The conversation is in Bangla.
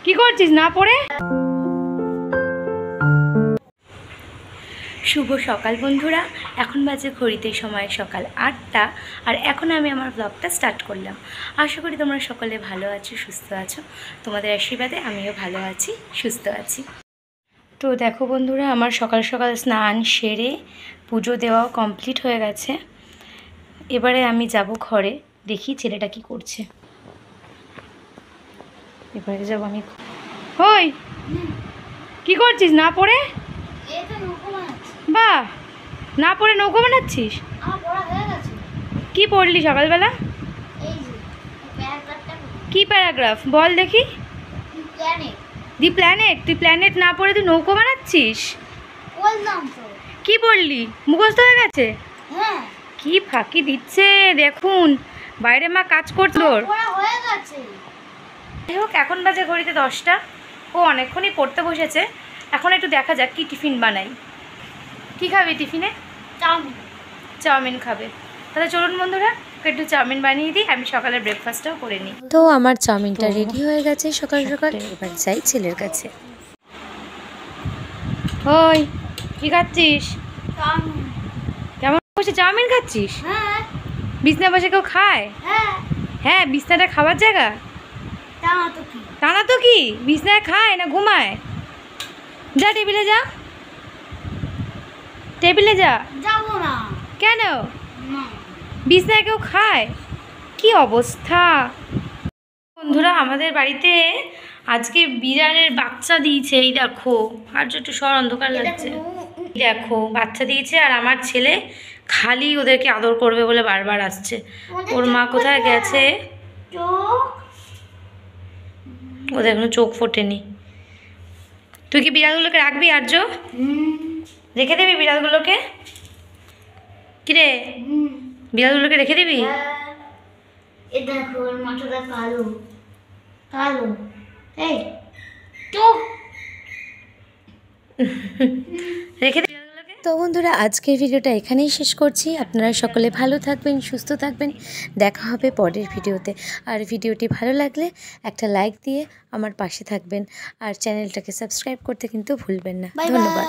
কি করছিস না পড়ে? শুভ সকাল বন্ধুরা, এখন বাজে ঘড়িতে সময় সকাল 8টা। আর এখন আমি আমার ব্লগটা স্টার্ট করলাম। আশা করি তোমরা সকলে ভালো আছো, সুস্থ আছো। তোমাদের আশীর্বাদে আমিও ভালো আছি, সুস্থ আছি। তো দেখো বন্ধুরা, আমার সকাল সকাল স্নান সেরে পুজো দেওয়াও কমপ্লিট হয়ে গেছে। এবারে আমি যাব ঘরে, দেখি ছেলেটা কি করছে। এবারে যাব আমি। ওই কি করছিস না পড়ে? বাহ, না পড়ে নৌকো বানাচ্ছিস? কি পড়লি সকালবেলা? কি প্যারাগ্রাফ বল দেখি। The planet. তুই প্ল্যানেট না পড়ে তুই নৌকো বানাচ্ছিস? কি পড়লি? মুখস্থ হয়ে গেছে? কি ফাঁকি দিচ্ছে দেখুন, বাইরে মা কাজ করছে। যাই হোক, এখন বাজে ঘড়িতে 10টা। ও অনেকক্ষণই পড়তে বসেছে। এখন একটু দেখা যাক কি টিফিন বানাই। কি খাবে টিফিনে? চাউমিন খাবে। তাহলে চলুন বন্ধুরা, একটু চাউমিন বানিয়ে দিই, আমি সকালের ব্রেকফাস্টটাও করে নিই। তো আমার চাউমিনটা রেডি হয়ে গেছে সকাল সকাল। এবার যাই ছেলের কাছে। ওই কি খাচ্ছিস? কেমন বসে চাউমিন খাচ্ছিস? বিছনা বসে কেউ খায়? হ্যাঁ, বিছনাটা খাবার জায়গা। তা না তো কি, বিছনায় খায় না ঘুমায়? যা টেবিলে যা, টেবিলে যা। যাবো না। কেন? বিছনায় কেউ খায়? কি অবস্থা বন্ধুরা, আমাদের বাড়িতে আজকে বিড়ালের বাচ্চা দিয়েছে। এই দেখো, আর একটু সর, অন্ধকার লাগছে। দেখো বাচ্চা দিয়েছে, আর আমার ছেলে খালি ওদেরকে আদর করবে বলে বারবার আসছে। ওর মা কোথায় গেছে? ওদের এখনো চোখ ফোটেনি। তুই কি বিড়ালগুলোকে রাখবি আর্য? রেখে দিবি বিড়ালগুলোকে? কিরে, বিড়ালগুলোকে রেখে দিবি? রেখে দিবি। তো বন্ধুরা, আজকের ভিডিওটা এখানেই শেষ করছি। আপনারা সকলে ভালো থাকবেন, সুস্থ থাকবেন। দেখা হবে পরের ভিডিওতে। আর ভিডিওটি ভালো লাগলে একটা লাইক দিয়ে আমার পাশে থাকবেন। আর চ্যানেলটাকে সাবস্ক্রাইব করতে কিন্তু ভুলবেন না। ধন্যবাদ।